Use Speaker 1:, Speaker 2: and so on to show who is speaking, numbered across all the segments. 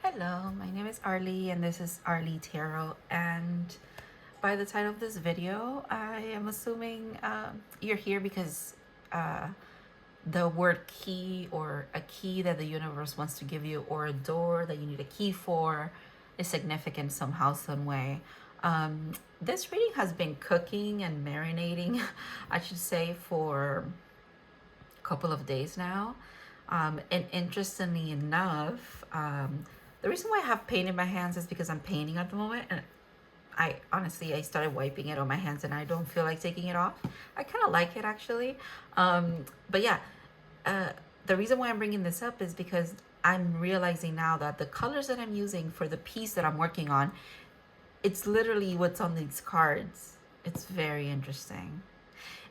Speaker 1: Hello, my name is Arlie and this is Arlie Tarot, and by the title of this video I am assuming you're here because the word key, or a key that the universe wants to give you, or a door that you need a key for, is significant somehow, some way. This reading has been cooking and marinating I should say for a couple of days now. And interestingly enough, the reason why I have paint in my hands is because I'm painting at the moment, and I honestly started wiping it on my hands and I don't feel like taking it off. I kind of like it actually. But yeah, the reason why I'm bringing this up is because I'm realizing now that the colors that I'm using for the piece that I'm working on, it's literally what's on these cards. It's very interesting.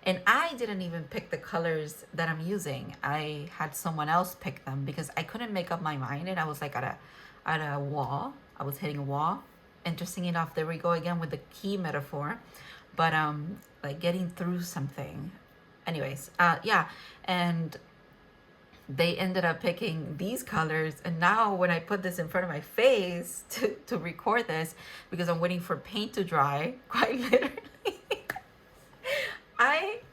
Speaker 1: And I didn't even pick the colors that I'm using. I had someone else pick them because I couldn't make up my mind, and I was like at a wall. I was hitting a wall. Interesting enough, there we go again with the key metaphor. But like getting through something. Anyways, yeah, and they ended up picking these colors, and now when I put this in front of my face to record this, because I'm waiting for paint to dry, quite literally,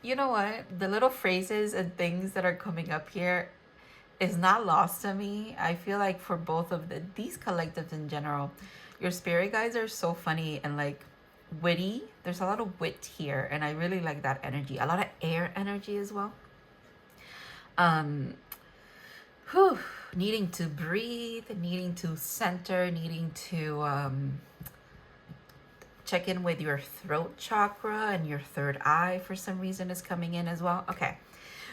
Speaker 1: you know what, the little phrases and things that are coming up here is not lost to me. I feel like for both of these collectives in general, your spirit guides are so funny and like witty. There's a lot of wit here, and I really like that energy. A lot of air energy as well. Whew, needing to breathe, needing to center, needing to check in with your throat chakra, and your third eye for some reason is coming in as well. Okay,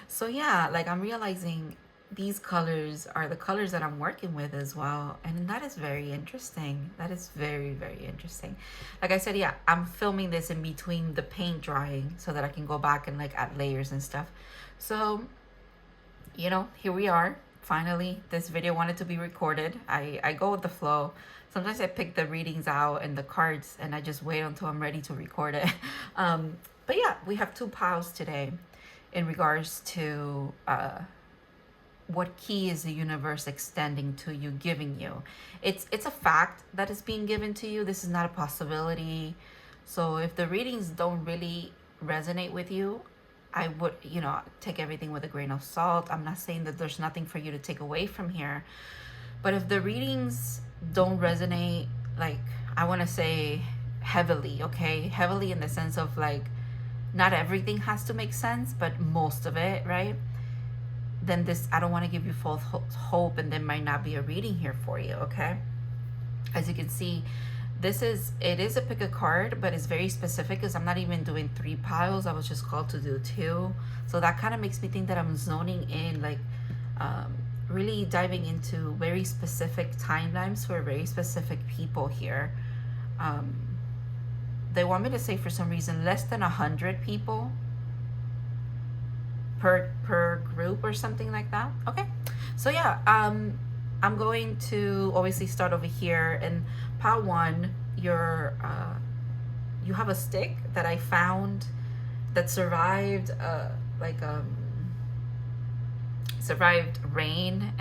Speaker 1: so yeah, like I'm realizing these colors are the colors that I'm working with as well, and that is very interesting. That is very, very interesting. Like I said, yeah, I'm filming this in between the paint drying so that I can go back and like add layers and stuff. So, you know, here we are. Finally, this video wanted to be recorded. I go with the flow. Sometimes I pick the readings out and the cards and I just wait until I'm ready to record it. But yeah, we have two piles today in regards to what key is the universe extending to you, giving you. It's a fact that is being given to you. This is not a possibility. So if the readings don't really resonate with you, I would, you know, take everything with a grain of salt. I'm not saying that there's nothing for you to take away from here. But if the readings don't resonate, like, I want to say heavily, okay? Heavily in the sense of like, not everything has to make sense, but most of it, right? Then this, I don't want to give you false hope, and there might not be a reading here for you, okay? As you can see, it is a pick a card, but it's very specific because I'm not even doing 3 piles. I was just called to do 2. So that kind of makes me think that I'm zoning in, like really diving into very specific timelines for very specific people here. They want me to say for some reason less than 100 people per group or something like that. Okay, so yeah, I'm going to obviously start over here. And pile 1, you have a stick that I found that survived survived rain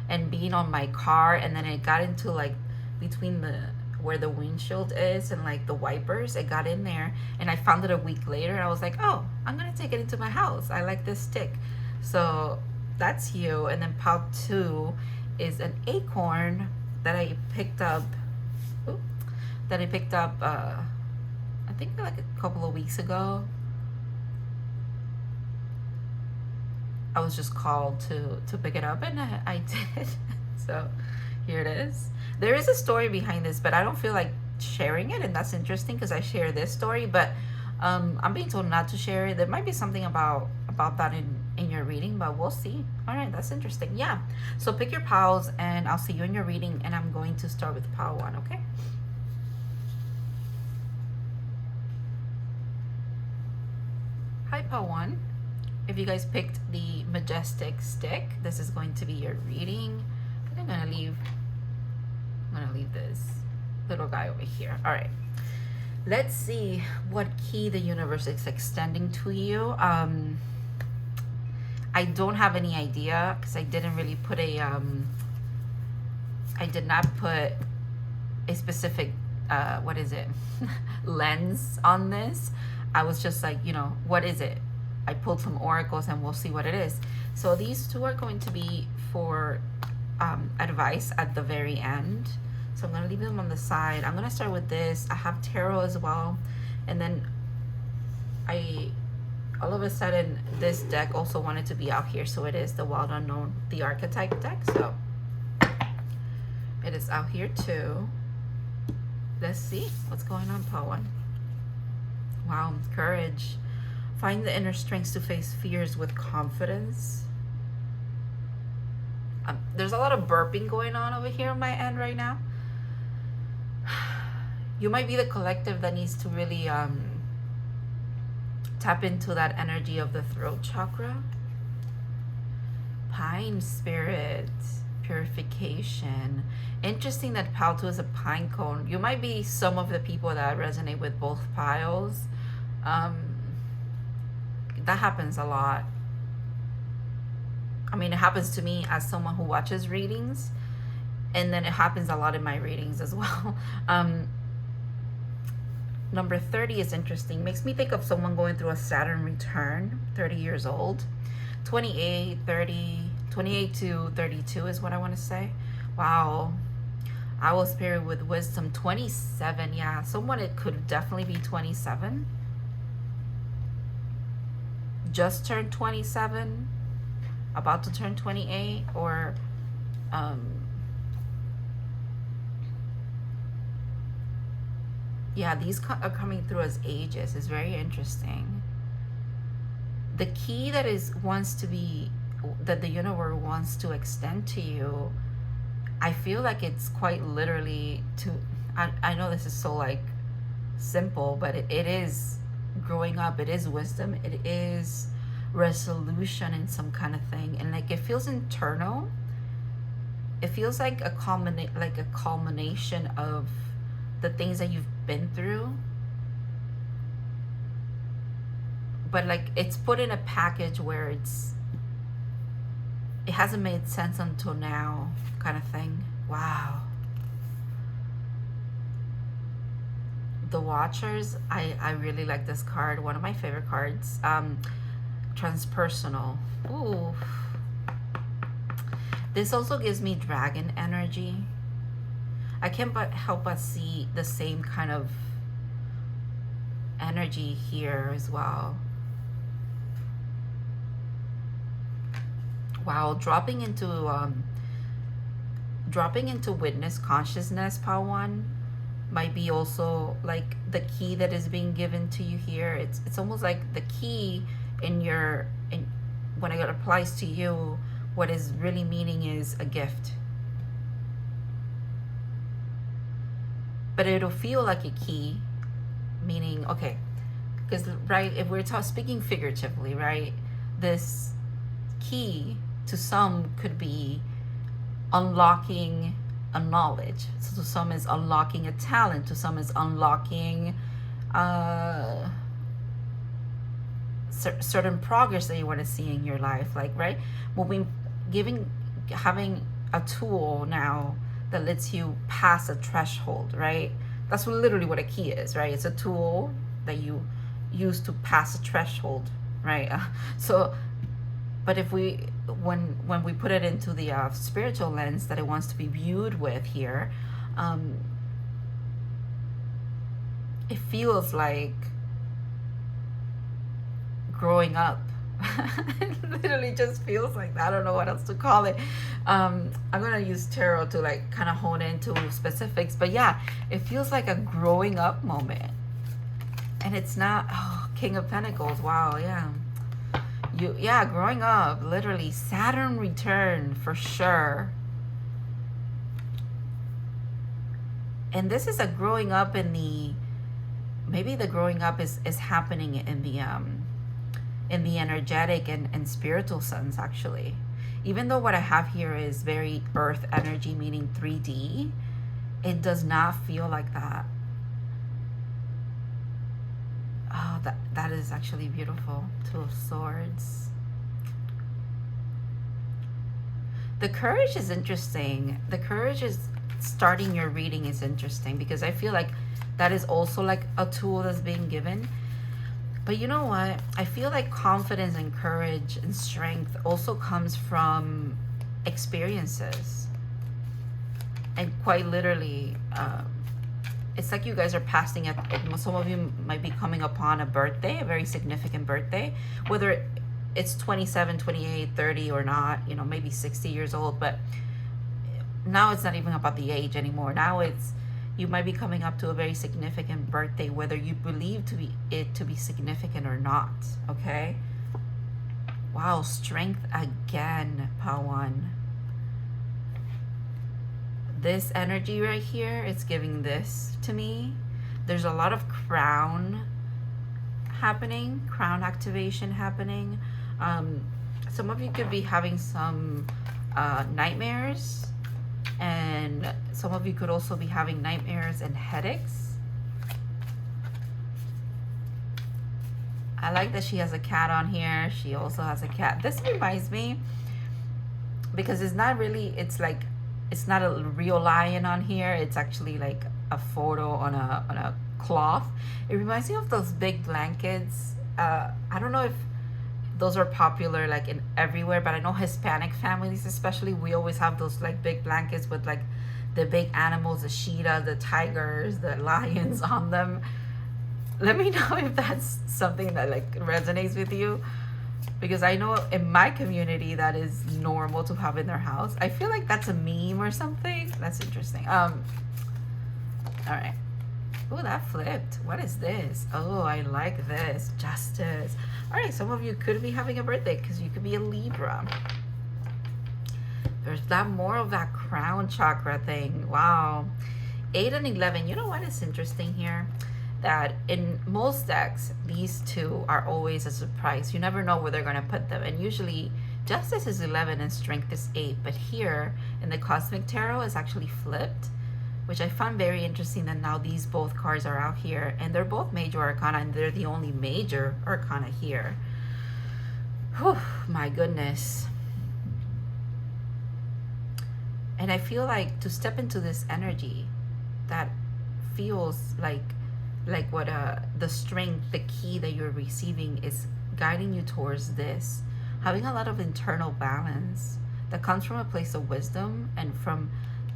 Speaker 1: and being on my car, and then it got into like between where the windshield is and like the wipers. It got in there, and I found it a week later, and I was like, oh, I'm gonna take it into my house. I like this stick. So that's you. And then pile 2 is an acorn that I picked up I think like a couple of weeks ago. I was just called to pick it up, and I did. So here it is. There is a story behind this, but I don't feel like sharing it, and that's interesting because I share this story, but I'm being told not to share it. There might be something about that in your reading, but we'll see. All right, that's interesting. Yeah, so pick your piles and I'll see you in your reading, and I'm going to start with pile 1. Okay. Hi, pile 1. If you guys picked the majestic stick, this is going to be your reading. I think I'm gonna leave this little guy over here. All right, let's see what key the universe is extending to you. I don't have any idea because I didn't really put a I did not put a specific what is it lens on this. I was just like, you know, what is it? I pulled some oracles and we'll see what it is. So these two are going to be for advice at the very end. So I'm going to leave them on the side. I'm going to start with this. I have tarot as well. And then all of a sudden, this deck also wanted to be out here. So it is the Wild Unknown, the Archetype deck. So it is out here too. Let's see what's going on, Paul One. Wow, courage. Find the inner strength to face fears with confidence. There's a lot of burping going on over here on my end right now. You might be the collective that needs to really tap into that energy of the throat chakra. Pine spirit, purification. Interesting that Pile 2 is a pine cone. You might be some of the people that resonate with both piles. That happens a lot. I mean, it happens to me as someone who watches readings, and then it happens a lot in my readings as well. Number 30 is interesting. Makes me think of someone going through a Saturn return, 30 years old. 28, 30, 28 to 32 is what I want to say. Wow. Owl spirit with wisdom, 27. Yeah, someone, it could definitely be 27. Just turned 27, about to turn 28, or yeah, these are coming through as ages. It's very interesting. The key that wants to be, that the universe wants to extend to you, I feel like it's quite literally to, I know this is so like simple, but it is growing up, it is wisdom, it is resolution in some kind of thing, and like it feels internal. It feels like a culmination of the things that you've been through, but like it's put in a package where it hasn't made sense until now, kind of thing. Wow. The Watchers, I really like this card. One of my favorite cards. Transpersonal. Ooh. This also gives me dragon energy. I can't but help but see the same kind of energy here as well. Wow, dropping into witness consciousness, Power One, might be also like the key that is being given to you here. It's almost like the key in when it applies to you, what is really meaning is a gift. But it'll feel like a key, meaning, okay, because right, if we're speaking figuratively, right, this key to some could be unlocking a knowledge. So to some is unlocking a talent. To some is unlocking certain progress that you want to see in your life. Like, right, having a tool now that lets you pass a threshold, right? That's literally what a key is, right? It's a tool that you use to pass a threshold, right? So, but if when we put it into the spiritual lens that it wants to be viewed with here, it feels like growing up. It literally just feels like that. I don't know what else to call it. I'm gonna use tarot to like kind of hone into specifics, but yeah, it feels like a growing up moment. And it's not, oh, King of Pentacles. Wow, yeah. Yeah, growing up, literally Saturn return for sure. And this is a growing up in maybe the growing up is happening in the energetic and spiritual sense, actually. Even though what I have here is very earth energy, meaning 3D, it does not feel like that. Oh, that is actually beautiful. Two of Swords. The courage is interesting. The courage is starting your reading is interesting, because I feel like that is also like a tool that's being given. But you know what? I feel like confidence and courage and strength also comes from experiences. And quite literally, it's like you guys are passing it. Some of you might be coming upon a birthday, a very significant birthday, whether it's 27, 28, 30 or not, you know, maybe 60 years old. But now it's not even about the age anymore. Now it's, you might be coming up to a very significant birthday, whether you believe it to be significant or not, okay? Wow, strength again, Pawan. This energy right here, it's giving this to me. There's a lot of crown happening, crown activation happening. Some of you could be having some nightmares, and some of you could also be having nightmares and headaches. I like that she has a cat on here. She also has a cat. This reminds me, because it's not really, it's like, it's not a real lion on here. It's actually like a photo on a cloth. It reminds me of those big blankets. I don't know if those are popular like in everywhere, but I know Hispanic families especially, we always have those like big blankets with like the big animals, the cheetah, the tigers, the lions on them. Let me know if that's something that like resonates with you, because I know in my community that is normal to have in their house. I feel like that's a meme or something. That's interesting. All right. Oh, that flipped. What is this? Oh, I like this. Justice. All right, some of you could be having a birthday because you could be a Libra. There's that more of that crown chakra thing. Wow. 8 and 11. You know what is interesting here? That in most decks, these two are always a surprise. You never know where they're going to put them. And usually, Justice is 11 and Strength is 8. But here, in the Cosmic Tarot, it's actually flipped, which I found very interesting that now these both cards are out here. And they're both major arcana, and they're the only major arcana here. Whew, my goodness. And I feel like to step into this energy, that feels like what the strength, the key that you're receiving is guiding you towards this, having a lot of internal balance that comes from a place of wisdom and from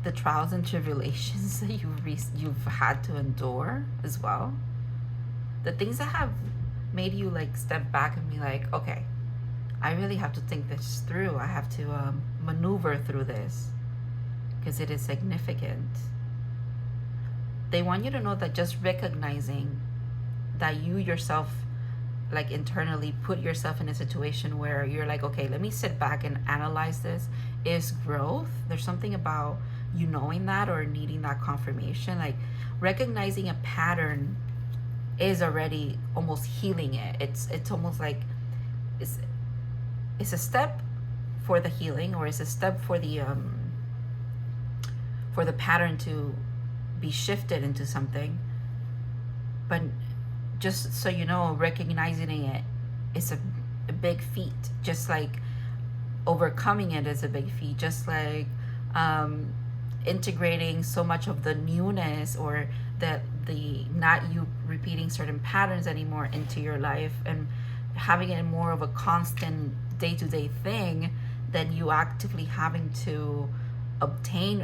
Speaker 1: the trials and tribulations that you've had to endure as well. The things that have made you like step back and be like, okay, I really have to think this through. I have to maneuver through this because it is significant. They want you to know that just recognizing that you yourself, like internally put yourself in a situation where you're like, okay, let me sit back and analyze this, is growth. There's something about you knowing that or needing that confirmation. Like recognizing a pattern is already almost healing it. It's almost like it's a step for the healing, or it's a step for the pattern to be shifted into something. But just so you know, recognizing it is a big feat. Just like overcoming it is a big feat. Just like integrating so much of the newness, or the not you repeating certain patterns anymore into your life and having it more of a constant day-to-day thing than you actively having to obtain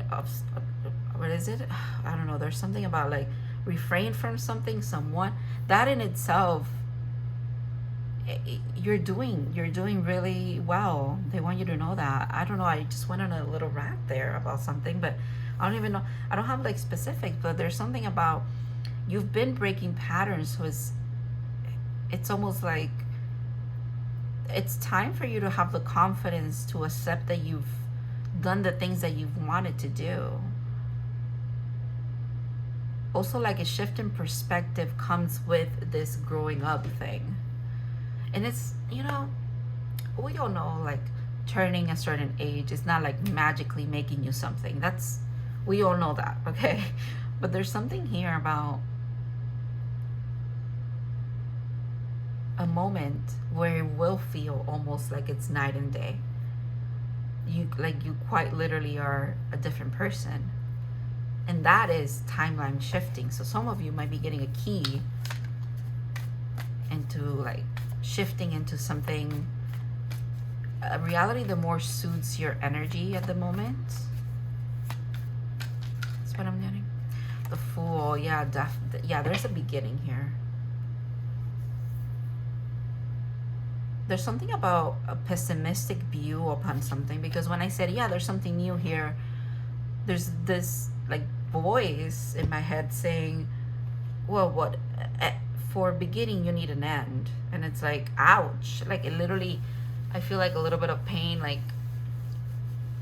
Speaker 1: what is it? I don't know. There's something about like refrain from something, someone. That in itself, you're doing really well. They want you to know that. I don't know. I just went on a little rant there about something, but I don't even know. I don't have like specific, but there's something about you've been breaking patterns. So it's almost like it's time for you to have the confidence to accept that you've done the things that you've wanted to do. Also, like a shift in perspective comes with this growing up thing. And it's, you know, we all know like turning a certain age is not like magically making you something. We all know that, okay? But there's something here about a moment where it will feel almost like it's night and day. You quite literally are a different person. And that is timeline shifting. So some of you might be getting a key into like shifting into something, a reality that more suits your energy at the moment. That's what I'm getting. The Fool, yeah, yeah, there's a beginning here. There's something about a pessimistic view upon something, because when I said, yeah, there's something new here, there's this like voice in my head saying, well, what, for beginning you need an end. And it's like, ouch, like it literally, I feel like a little bit of pain like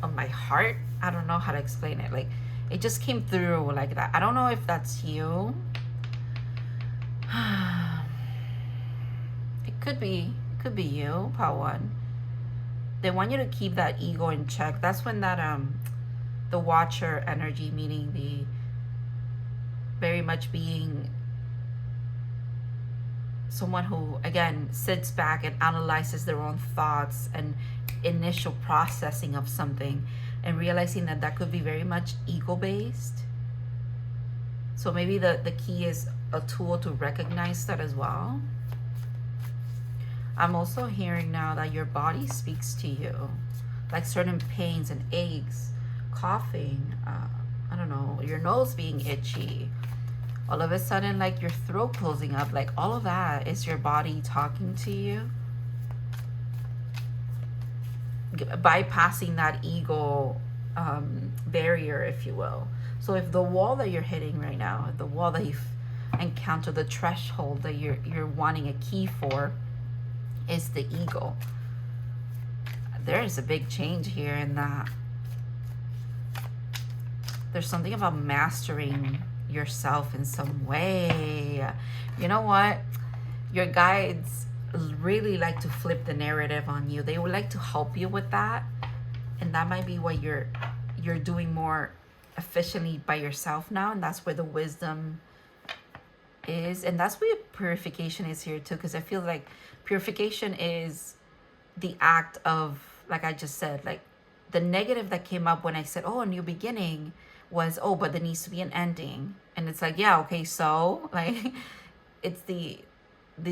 Speaker 1: on my heart. I don't know how to explain it. Like it just came through like that. I don't know if that's you. It could be you, part one. They want you to keep that ego in check. That's when that the Watcher energy, meaning the very much being someone who again sits back and analyzes their own thoughts and initial processing of something, and realizing that that could be very much ego based. So maybe the key is a tool to recognize that as well. I'm also hearing now that your body speaks to you, like certain pains and aches, coughing, I don't know, your nose being itchy, all of a sudden like your throat closing up, like all of that is your body talking to you, bypassing that ego barrier, if you will. So if the wall that you're hitting right now, the wall that you've encountered, the threshold that you're wanting a key for, is the ego, there is a big change here in that. There's something about mastering yourself in some way. You know what? Your guides really like to flip the narrative on you. They would like to help you with that. And that might be what you're doing more efficiently by yourself now. And that's where the wisdom is. And that's where purification is here too. Because I feel like purification is the act of, like I just said, like the negative that came up when I said, oh, a new beginning, was, oh, but there needs to be an ending. And it's like, yeah, okay, so like it's the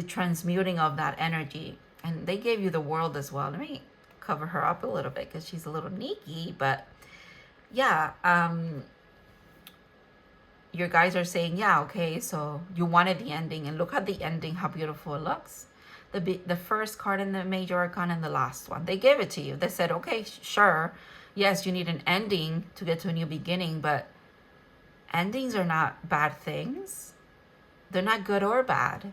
Speaker 1: transmuting of that energy. And they gave you the World as well. Let me cover her up a little bit because she's a little sneaky, but yeah, your guys are saying, yeah, okay, so you wanted the ending, and look at the ending, how beautiful it looks. The first card in the Major Arcana and the last one, they gave it to you. They said, okay, sure, yes, you need an ending to get to a new beginning, but endings are not bad things. They're not good or bad.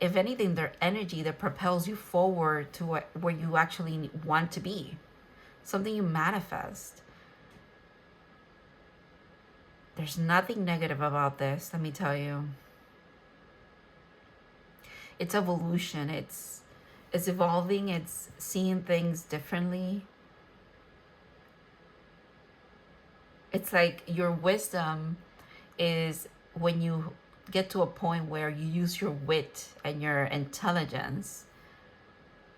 Speaker 1: If anything, they're energy that propels you forward to where you actually want to be, something you manifest. There's nothing negative about this, let me tell you. It's evolution. It's evolving. It's seeing things differently. It's like your wisdom is when you get to a point where you use your wit and your intelligence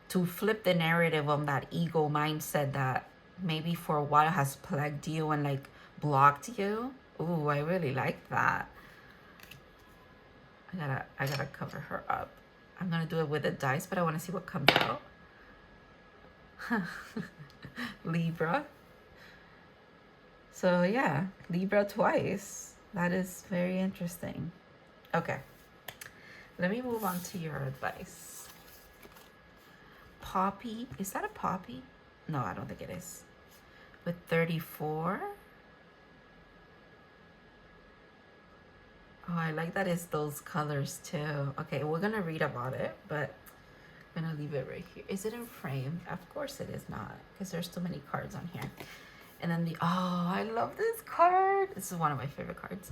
Speaker 1: to flip the narrative on that ego mindset that maybe for a while has plagued you and like blocked you. Ooh, I really like that. I gotta cover her up. I'm gonna do it with the dice, but I want to see what comes out. Libra. So yeah, Libra twice. That is very interesting. Okay, let me move on to your advice. Poppy, is that a poppy? No, I don't think it is. With 34. Oh, I like that it's those colors too. Okay, we're gonna read about it, but I'm gonna leave it right here. Is it in frame? Of course it is not, because there's too many cards on here. And then oh, I love this card. This is one of my favorite cards.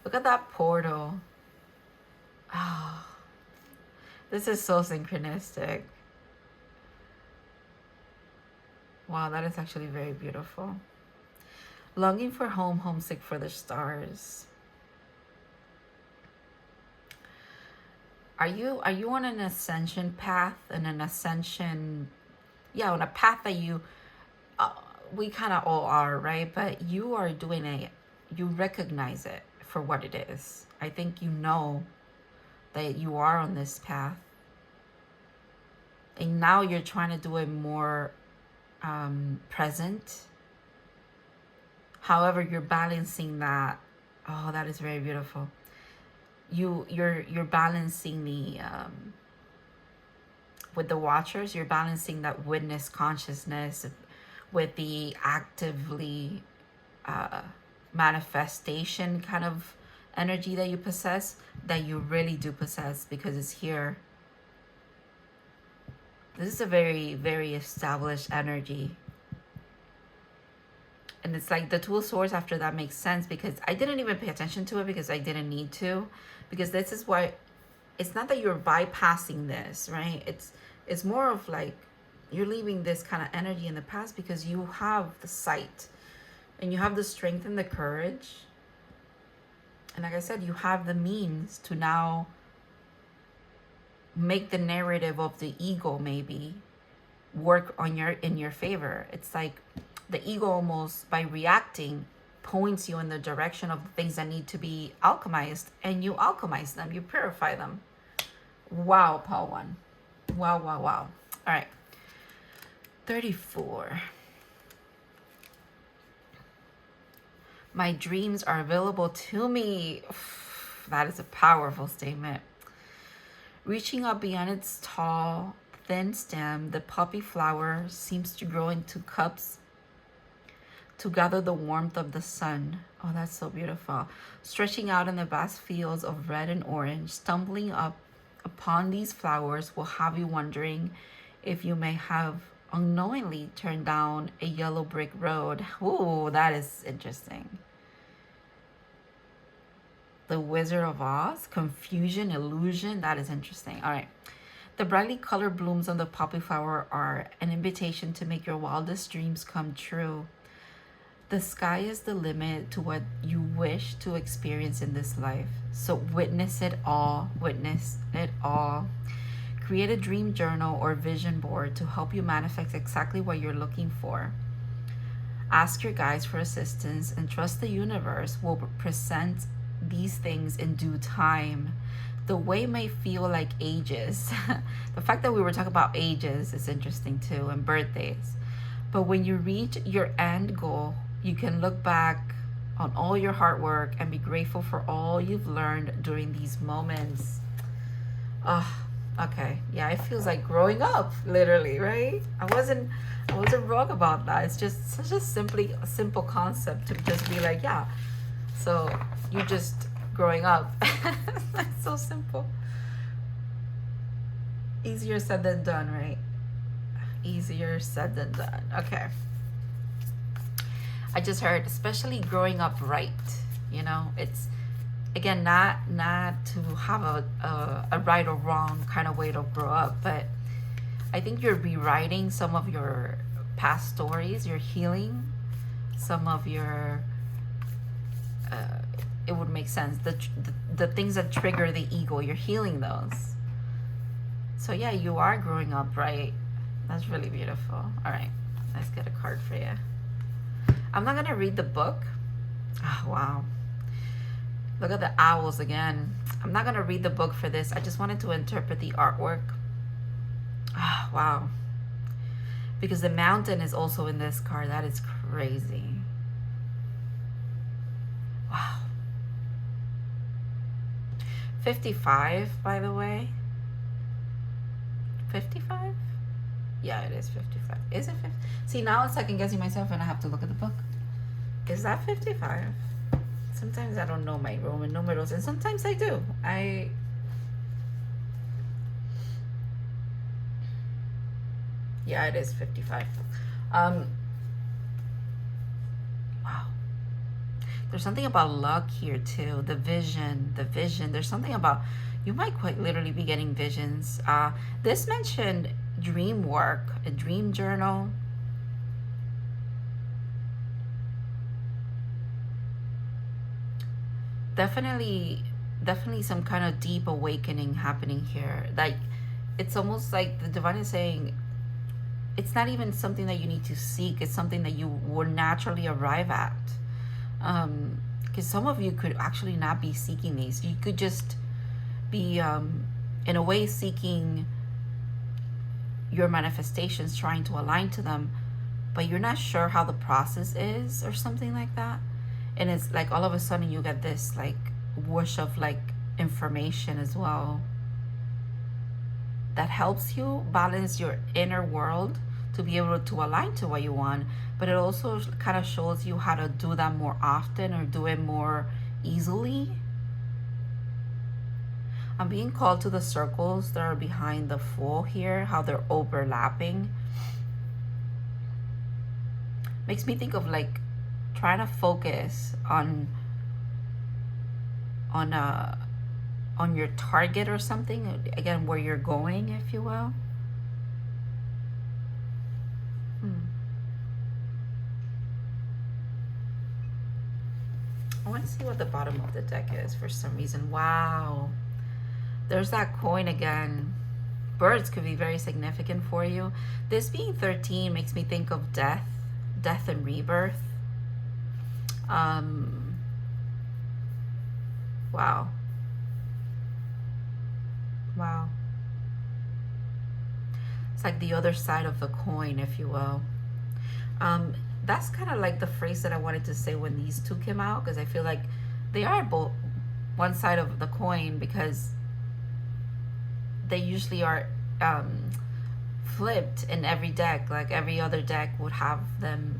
Speaker 1: Look at that portal. Oh, this is so synchronistic. Wow, that is actually very beautiful. Longing for home, homesick for the stars. Are you on an ascension path, and an ascension, yeah, on a path that you, we kind of all are, right? But you are doing you recognize it for what it is. I think you know that you are on this path. And now you're trying to do it more present. However, you're balancing that. Oh, that is very beautiful. You're balancing the with the watchers, you're balancing that witness consciousness with the actively manifestation kind of energy that you possess, that you really do possess, because it's here. This is a very, very established energy. And it's like the Two of Swords after that makes sense, because I didn't even pay attention to it because I didn't need to. Because this is why, it's not that you're bypassing this, right? It's more of like you're leaving this kind of energy in the past because you have the sight and you have the strength and the courage. And like I said, you have the means to now make the narrative of the ego maybe work on in your favor. It's like the ego almost, by reacting, points you in the direction of the things that need to be alchemized, and you alchemize them, you purify them. Wow, Paul 1. Wow, wow, wow. All right. 34. My dreams are available to me. That is a powerful statement. Reaching up beyond its tall, thin stem, the poppy flower seems to grow into cups to gather the warmth of the sun. Oh, that's so beautiful. Stretching out in the vast fields of red and orange, stumbling up upon these flowers will have you wondering if you may have unknowingly turned down a yellow brick road. Ooh, that is interesting. The Wizard of Oz, confusion, illusion. That is interesting. All right. The brightly colored blooms on the poppy flower are an invitation to make your wildest dreams come true. The sky is the limit to what you wish to experience in this life. So witness it all. Witness it all. Create a dream journal or vision board to help you manifest exactly what you're looking for. Ask your guides for assistance and trust the universe will present these things in due time. The way may feel like ages. The fact that we were talking about ages is interesting too, and birthdays. But when you reach your end goal, you can look back on all your hard work and be grateful for all you've learned during these moments. Oh, okay. Yeah, it feels like growing up, literally, right? I wasn't wrong about that. It's just such a simple concept to just be like, yeah. So you're just growing up. That's so simple. Easier said than done, right? Easier said than done. Okay. I just heard, especially growing up right, you know, it's, again, not to have a right or wrong kind of way to grow up, but I think you're rewriting some of your past stories, you're healing some of your, it would make sense, the things that trigger the ego, you're healing those. So yeah, you are growing up right. That's really beautiful. All right, let's get a card for you. I'm not gonna read the book. Oh, wow. Look at the owls again. I'm not gonna read the book for this. I just wanted to interpret the artwork. Oh, wow. Because the mountain is also in this card. That is crazy. Wow. 55, by the way. 55? Yeah, it is 55. Is it 50? See, now I'm second guessing myself and I have to look at the book. Is that 55? Sometimes I don't know my Roman numerals, and sometimes I do. Yeah, it is 55. Wow. There's something about luck here too. The vision. There's something about, you might quite literally be getting visions. This mentioned dream work, a dream journal. Definitely some kind of deep awakening happening here. Like, it's almost like the divine is saying, it's not even something that you need to seek. It's something that you will naturally arrive at. because some of you could actually not be seeking these. You could just be in a way seeking your manifestations, trying to align to them, but you're not sure how the process is or something like that. And it's like all of a sudden you get this like whoosh of like information as well that helps you balance your inner world to be able to align to what you want. But it also kind of shows you how to do that more often or do it more easily. I'm being called to the circles that are behind the Fool here, how they're overlapping. Makes me think of like trying to focus on your target or something, again, where you're going, if you will. I want to see what the bottom of the deck is for some reason. Wow. There's that coin again. Birds could be very significant for you. This being 13 makes me think of death and rebirth. Wow. Wow. It's like the other side of the coin, if you will. That's kind of like the phrase that I wanted to say when these two came out, because I feel like they are both one side of the coin, because they usually are flipped in every deck. Like every other deck would have them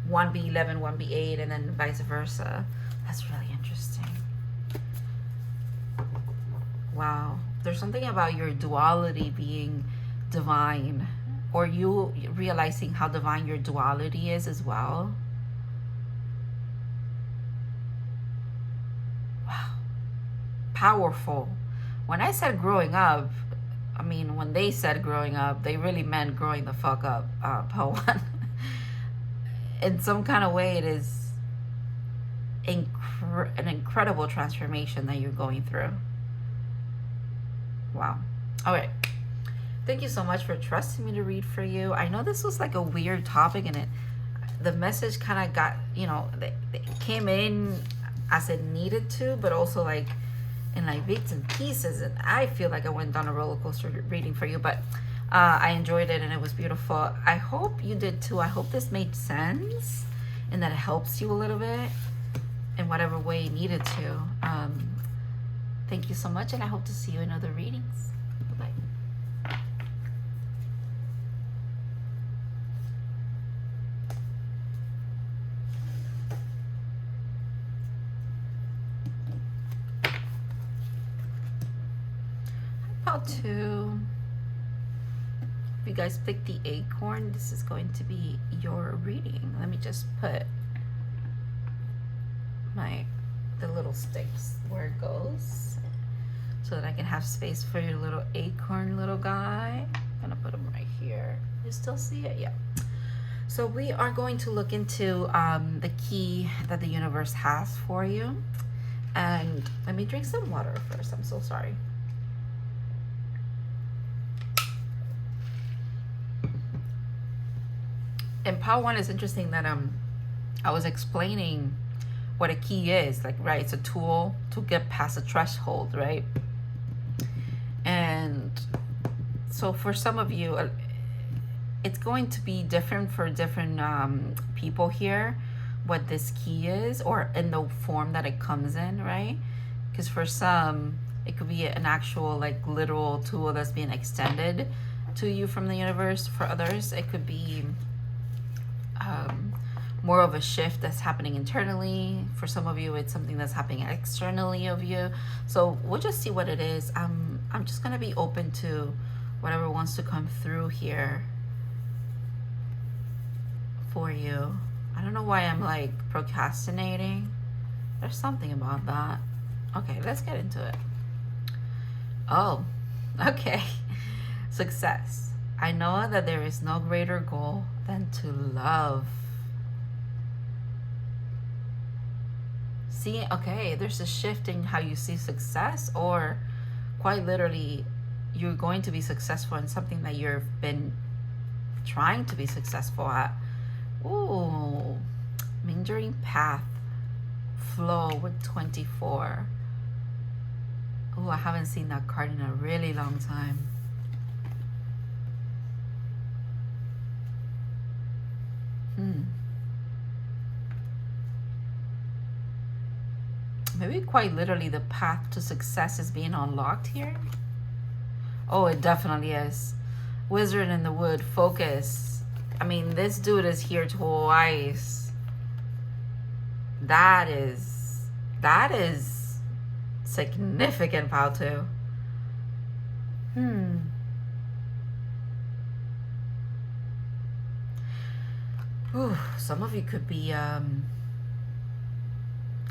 Speaker 1: 1B11, 1B8, and then vice versa. That's really interesting. Wow. There's something about your duality being divine, or you realizing how divine your duality is as well. Wow. Powerful. When I said growing up, I mean, when they said growing up, they really meant growing the fuck up, Pawan. In some kind of way, it is an incredible transformation that you're going through. Wow. All right. Thank you so much for trusting me to read for you. I know this was like a weird topic, and the message kind of got, you know, it came in as it needed to, but also like in like bits and pieces, and I feel like I went down a roller coaster reading for you, but I enjoyed it and it was beautiful. I hope you did too. I hope this made sense and that it helps you a little bit in whatever way you needed to. Thank you so much, and I hope to see you in other readings. Bye-bye. About two. If you guys pick the acorn, this is going to be your reading. Let me just put the little sticks where it goes so that I can have space for your little acorn little guy. I'm gonna put him right here. You still see it? Yeah. So we are going to look into the key that the universe has for you. And let me drink some water first. I'm so sorry. And part one is interesting that I was explaining what a key is. Like, right, it's a tool to get past a threshold, right? And so for some of you, it's going to be different for different people here, what this key is, or in the form that it comes in, right? Because for some, it could be an actual like literal tool that's being extended to you from the universe. For others, it could be more of a shift that's happening internally. For some of you, it's something that's happening externally of you. So we'll just see what it is. I'm just gonna be open to whatever wants to come through here for you. I don't know why I'm like procrastinating. There's something about that. Okay, let's get into it. Oh, okay. Success. I know that there is no greater goal than to love. See, okay, there's a shift in how you see success, or quite literally, you're going to be successful in something that you've been trying to be successful at. Ooh, meandering path flow with 24. Oh, I haven't seen that card in a really long time. Maybe quite literally the path to success is being unlocked here. Oh, it definitely is. Wizard in the wood, focus. I mean, this dude is here twice. That is significant, pal, too. Ooh, some of you could be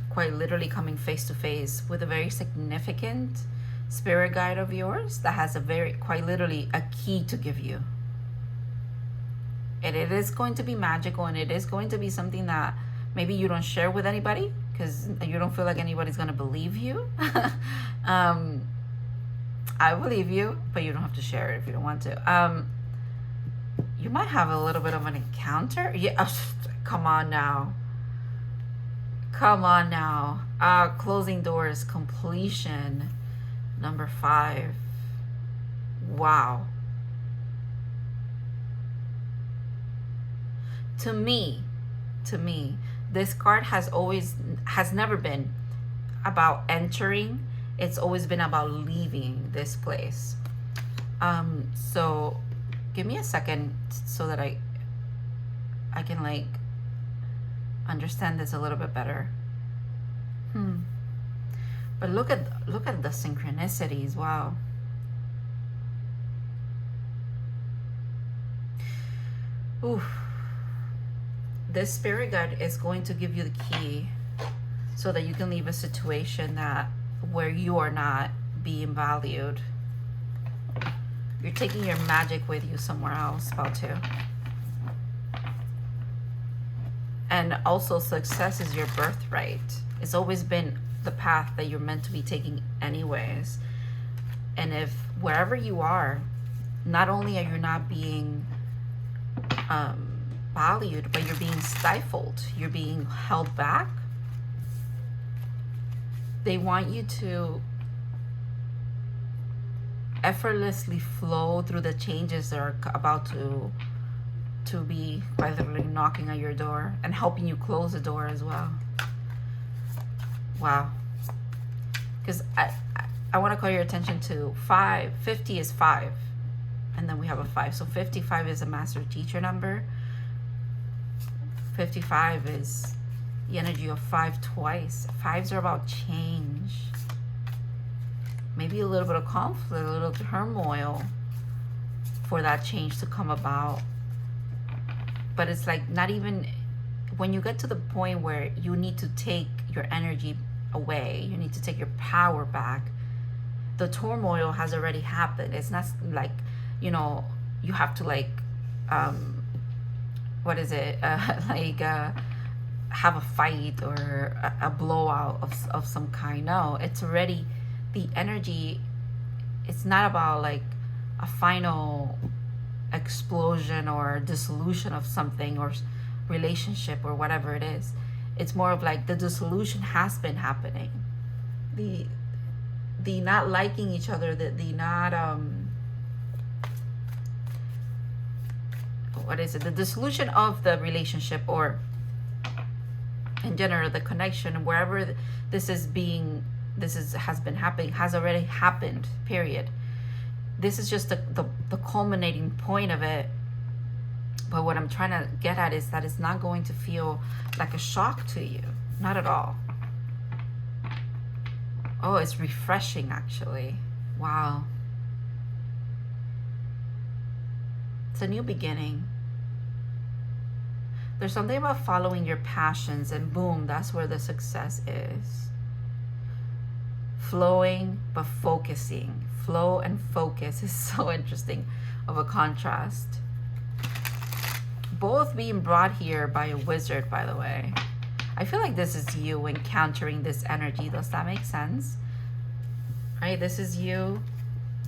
Speaker 1: quite literally coming face to face with a very significant spirit guide of yours that has quite literally a key to give you. And it is going to be magical, and it is going to be something that maybe you don't share with anybody because you don't feel like anybody's going to believe you. I believe you, but you don't have to share it if you don't want to. You might have a little bit of an encounter. Yeah, come on now. Come on now. Closing doors, completion. Number 5. Wow. To me, this card has never been about entering. It's always been about leaving this place. So give me a second so that I can like understand this a little bit better. But look at the synchronicities. Wow. Ooh. This spirit guide is going to give you the key so that you can leave a situation where you are not being valued. You're taking your magic with you somewhere else, about to. And also, success is your birthright. It's always been the path that you're meant to be taking anyways. And if wherever you are, not only are you not being valued, but you're being stifled, you're being held back, they want you to effortlessly flow through the changes that are about to be by literally knocking at your door and helping you close the door as well. Wow. Because I want to call your attention to 5. 50 is 5. And then we have a 5. So 55 is a master teacher number. 55 is the energy of 5 twice. 5s are about change. Maybe a little bit of conflict, a little turmoil for that change to come about. But it's like not even, when you get to the point where you need to take your energy away, you need to take your power back, the turmoil has already happened. It's not like, you know, you have to like, what is it? Have a fight or a blowout of some kind. No, it's already, the energy, it's not about like a final explosion or dissolution of something or relationship or whatever it is. It's more of like the dissolution has been happening. The not liking each other, the not what is it? The dissolution of the relationship, or in general the connection, wherever this has been happening, has already happened, period. This is just the culminating point of it. But what I'm trying to get at is that it's not going to feel like a shock to you. Not at all. Oh, it's refreshing, actually. Wow. It's a new beginning. There's something about following your passions, and boom, that's where the success is. Flowing, but focusing. Flow and focus is so interesting of a contrast. Both being brought here by a wizard, by the way. I feel like this is you encountering this energy. Does that make sense? Right? This is you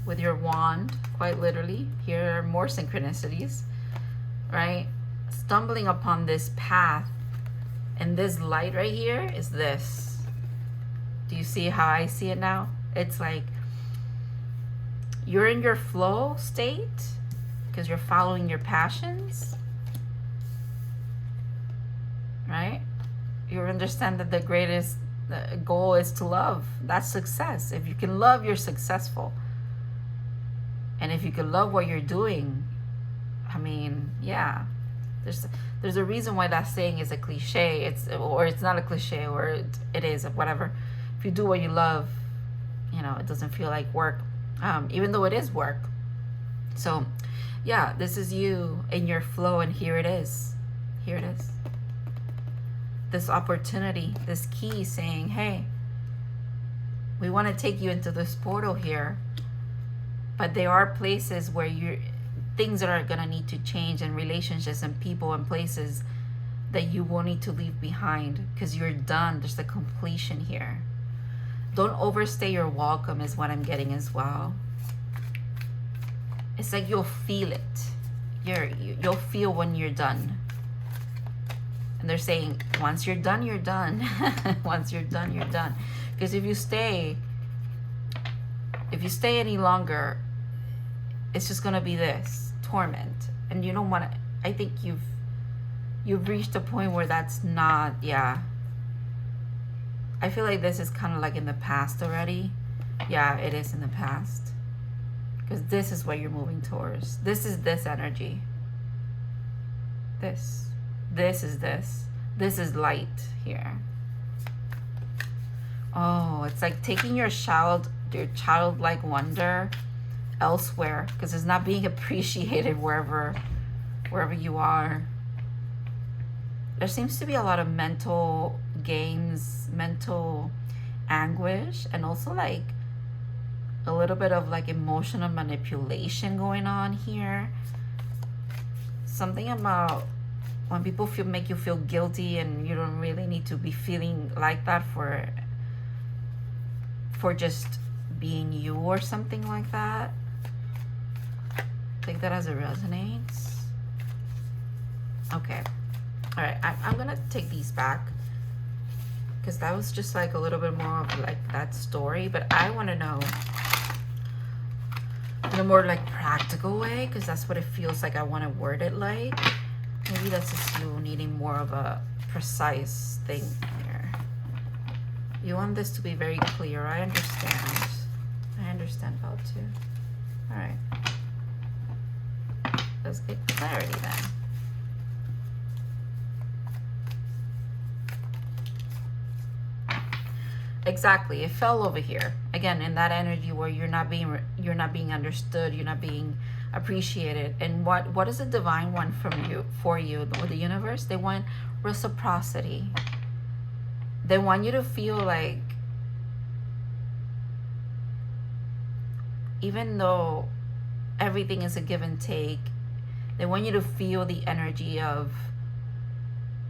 Speaker 1: with your wand, quite literally. Here are more synchronicities, right? Stumbling upon this path And this light right here is this. Do you see how I see it now? It's like you're in your flow state because you're following your passions, right? You understand that the greatest goal is to love. That's success. If you can love, you're successful. And if you can love what you're doing, I mean, yeah, there's a reason why that saying is a cliche. It's not a cliche, or it is, whatever. If you do what you love, you know, it doesn't feel like work, even though it is work. So yeah, this is you in your flow, and here it is. Here it is. This opportunity, this key saying, hey, we want to take you into this portal here, but there are places where things that are going to need to change, and relationships and people and places that you will need to leave behind because you're done. There's the completion here. Don't overstay your welcome is what I'm getting as well. It's like you'll feel it. You'll feel when you're done. And they're saying, once you're done, you're done. Once you're done, you're done. Because if you stay any longer, it's just gonna be this torment. And you don't want to. I think you've reached a point where that's not. Yeah. I feel like this is kind of like in the past already. Yeah, it is in the past. Because this is what you're moving towards. This is this energy. This is this. This is light here. Oh, it's like taking your childlike wonder elsewhere, because it's not being appreciated wherever you are. There seems to be a lot of mental games, mental anguish, and also like a little bit of like emotional manipulation going on here. Something about when people make you feel guilty, and you don't really need to be feeling like that for just being you or something like that. Take that as it resonates. Okay. All right, I'm gonna take these back because that was just like a little bit more of like that story, but I want to know in a more like practical way, because that's what it feels like I want to word it like. Maybe that's just you needing more of a precise thing here. You want this to be very clear. I understand. I understand how to. All right. Let's get clarity then. Exactly. It fell over here. Again, in that energy where you're not being understood, you're not being appreciated. And what is the divine want from you, for you, or the universe? They want reciprocity. They want you to feel like, even though everything is a give and take, they want you to feel the energy of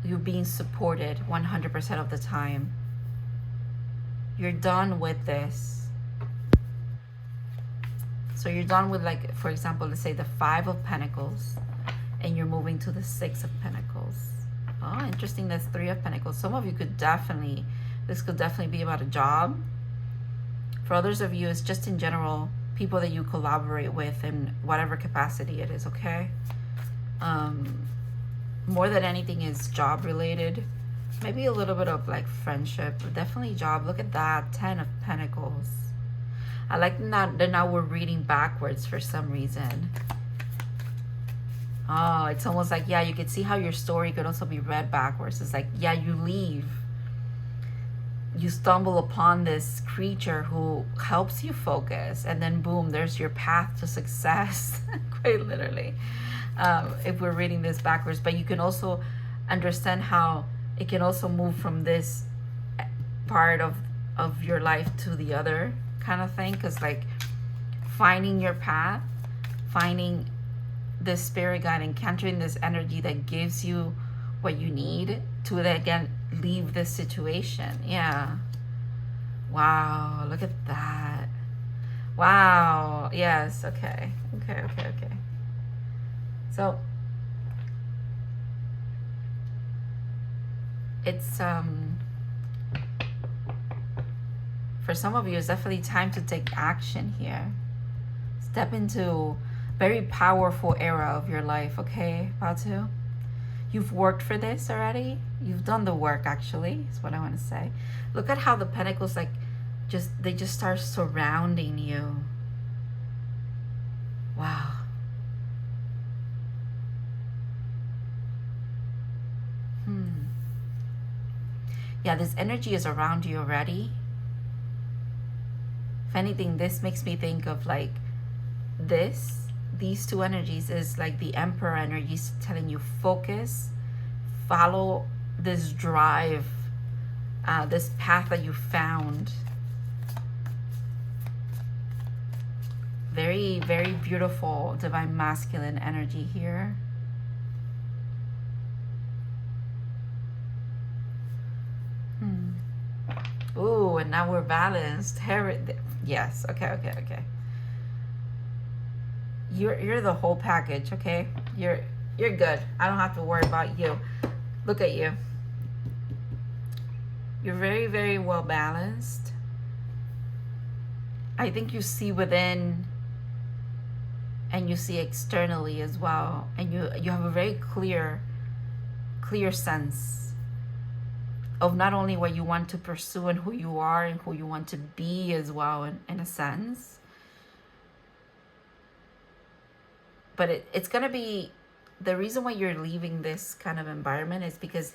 Speaker 1: you being supported 100% of the time. You're done with this. So you're done with, like, for example, let's say the 5 of Pentacles, and you're moving to the 6 of Pentacles. Oh, interesting. That's 3 of Pentacles. Some of you could definitely, this could definitely be about a job. For others of you, it's just in general, people that you collaborate with in whatever capacity it is, okay? More than anything is job related. Maybe a little bit of like friendship, but definitely job. Look at that, 10 of Pentacles. I like that now we're reading backwards for some reason. Oh, it's almost like, yeah, you could see how your story could also be read backwards. It's like, yeah, you leave. You stumble upon this creature who helps you focus, and then boom, there's your path to success. Quite literally. If we're reading this backwards, but you can also understand how it can also move from this part of your life to the other kind of thing, because like finding your path, finding this spirit guide, encountering this energy that gives you what you need to then again leave this situation. Yeah. Wow, look at that. Wow. Yes. Okay. So it's for some of you, it's definitely time to take action here. Step into very powerful era of your life, okay, Batu? You've worked for this already. You've done the work, actually, is what I want to say. Look at how the pentacles, like, they just start surrounding you. Wow. Yeah, this energy is around you already. If anything, this makes me think of like these two energies is like the Emperor energies telling you focus, follow this drive, this path that you found. Very, very beautiful divine masculine energy here. Ooh, and now we're balanced. Yes, okay. You're the whole package, okay? You're good. I don't have to worry about you. Look at you. You're very, very well balanced. I think you see within and you see externally as well. And you have a very clear sense of not only what you want to pursue and who you are and who you want to be as well, in a sense. But it's going to be, the reason why you're leaving this kind of environment is because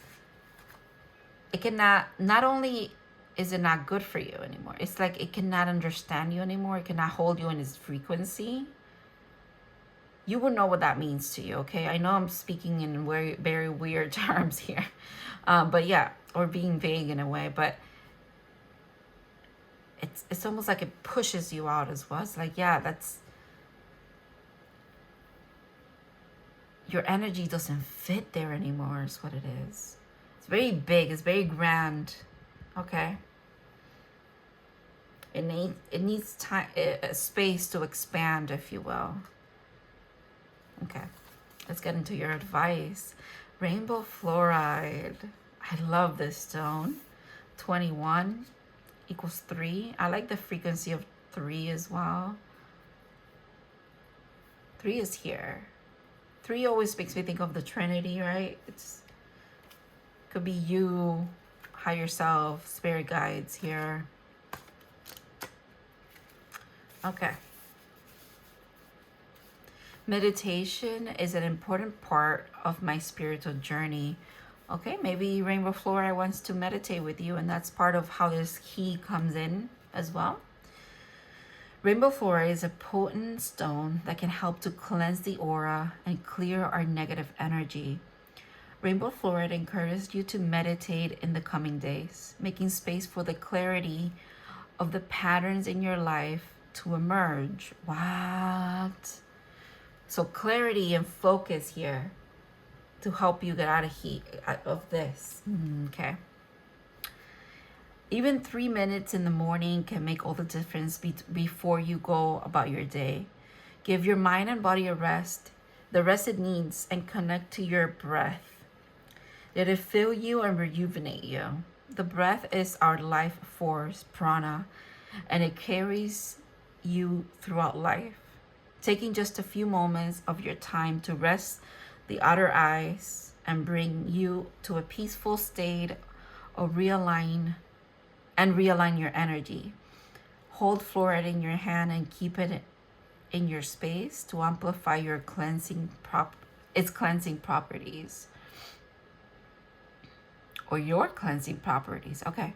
Speaker 1: it cannot, not only is it not good for you anymore, it's like it cannot understand you anymore. It cannot hold you in its frequency. You will know what that means to you, okay? I know I'm speaking in very, very weird terms here. But yeah, or being vague in a way, but it's almost like it pushes you out as well. It's like, yeah, that's, your energy doesn't fit there anymore is what it is. It's very big, it's very grand, okay? It needs time, a space to expand, if you will. Okay, let's get into your advice. Rainbow fluoride. I love this stone. 21 equals 3. I like the frequency of 3 as well. 3 is here. 3 always makes me think of the Trinity, right? Could be you, higher self, spirit guides here. Okay. Meditation is an important part of my spiritual journey. Okay, maybe Rainbow Fluoride wants to meditate with you, and that's part of how this key comes in as well. Rainbow fluoride is a potent stone that can help to cleanse the aura and clear our negative energy. Rainbow fluoride encourages you to meditate in the coming days, making space for the clarity of the patterns in your life to emerge. What? So clarity and focus here to help you get out of this. Okay. Even 3 minutes in the morning can make all the difference before you go about your day. Give your mind and body a rest, the rest it needs, and connect to your breath. Let it fill you and rejuvenate you. The breath is our life force, prana, and it carries you throughout life. Taking just a few moments of your time to rest the outer eyes and bring you to a peaceful state of realign your energy. Hold fluoride in your hand and keep it in your space to amplify your its cleansing properties. Or your cleansing properties. Okay.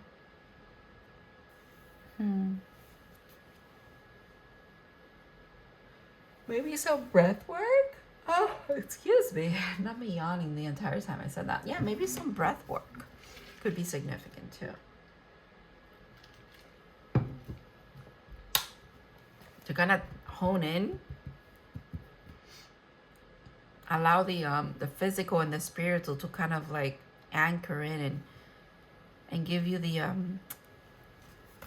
Speaker 1: Maybe some breath work? Oh, excuse me. Not me yawning the entire time I said that. Yeah, maybe some breath work could be significant too. To kind of hone in, allow the physical and the spiritual to kind of like anchor in and give you the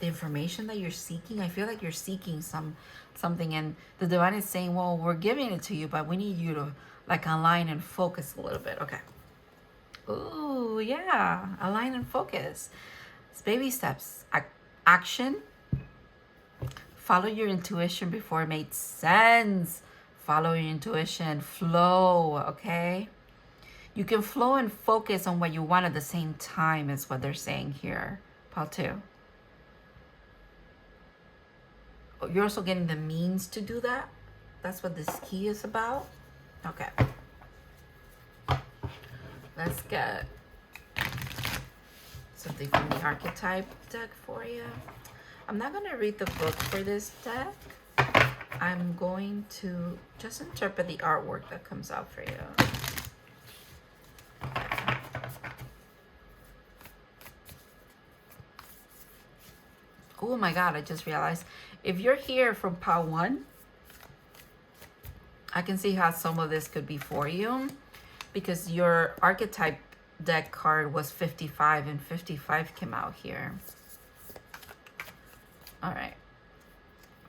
Speaker 1: information that you're seeking. I feel like you're seeking something, and the divine is saying, well, we're giving it to you, but we need you to like align and focus a little bit. Okay. Ooh, yeah. Align and focus. It's baby steps. Action. Follow your intuition before it made sense. Follow your intuition. Flow, okay? You can flow and focus on what you want at the same time is what they're saying here. Pile 2. You're also getting the means to do that. That's what this key is about. Okay. Let's get something from the archetype deck for you. I'm not going to read the book for this deck. I'm going to just interpret the artwork that comes out for you. Oh my God, I just realized. If you're here from pile 1, I can see how some of this could be for you. Because your archetype deck card was 55 and 55 came out here. All right.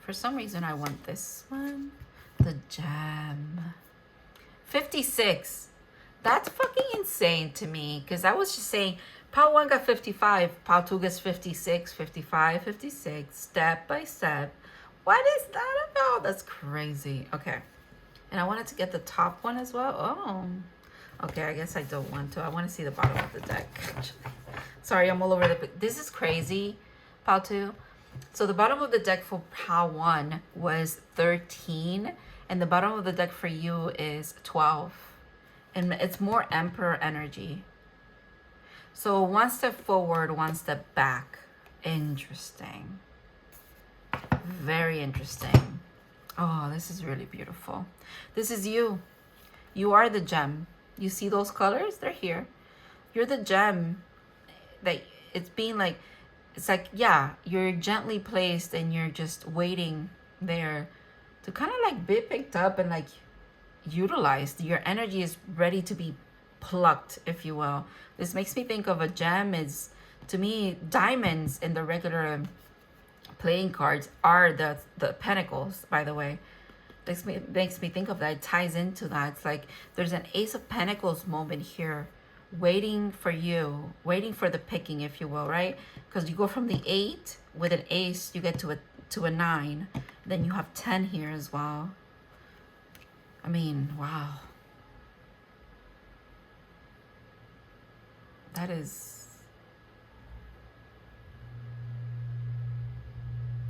Speaker 1: For some reason, I want this one. The gem. 56. That's fucking insane to me. Because I was just saying, pile 1 got 55. Pile 2 gets 56, 55, 56. Step by step. What is that about? That's crazy. Okay. And I wanted to get the top one as well. Oh. Okay, I guess I don't want to. I want to see the bottom of the deck. Sorry, I'm all over the... This is crazy, pile 2. So the bottom of the deck for pile 1 was 13. And the bottom of the deck for you is 12. And it's more Emperor energy. So 1 step forward, 1 step back. Interesting. Very interesting. Oh, this is really beautiful. This is you. You are the gem. You see those colors? They're here. You're the gem that it's being like, it's like, yeah, you're gently placed and you're just waiting there to kind of like be picked up and like utilized. Your energy is ready to be plucked, if you will. This makes me think of a gem is, to me, diamonds in the regular playing cards are the pentacles, by the way. Makes me think of that. It ties into that. It's like there's an Ace of Pentacles moment here waiting for you, waiting for the picking, if you will, right? Because you go from the 8 with an ace, you get to a 9. Then you have 10 here as well. I mean, wow. That is...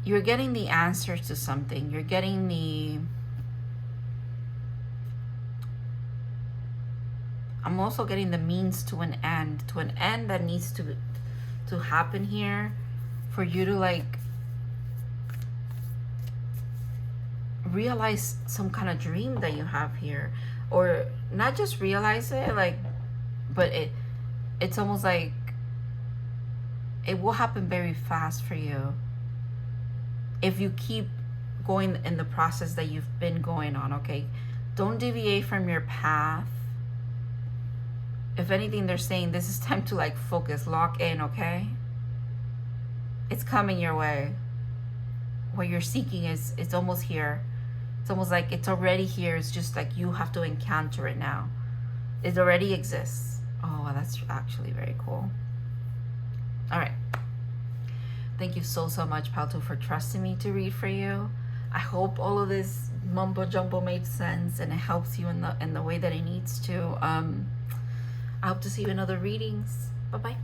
Speaker 1: You're getting the answers to something. You're getting the... I'm also getting the means to an end that needs to happen here for you to like realize some kind of dream that you have here, or not just realize it, like, but it's almost like it will happen very fast for you if you keep going in the process that you've been going on. Okay, don't deviate from your path. If anything, they're saying this is time to like focus, lock in, okay? It's coming your way. What you're seeking is, it's almost here. It's almost like it's already here. It's just like you have to encounter it now. It already exists. Oh, that's actually very cool. All right. Thank you so much, Palto, for trusting me to read for you. I hope all of this mumbo jumbo made sense and it helps you in the way that it needs to. I hope to see you in other readings. Bye-bye.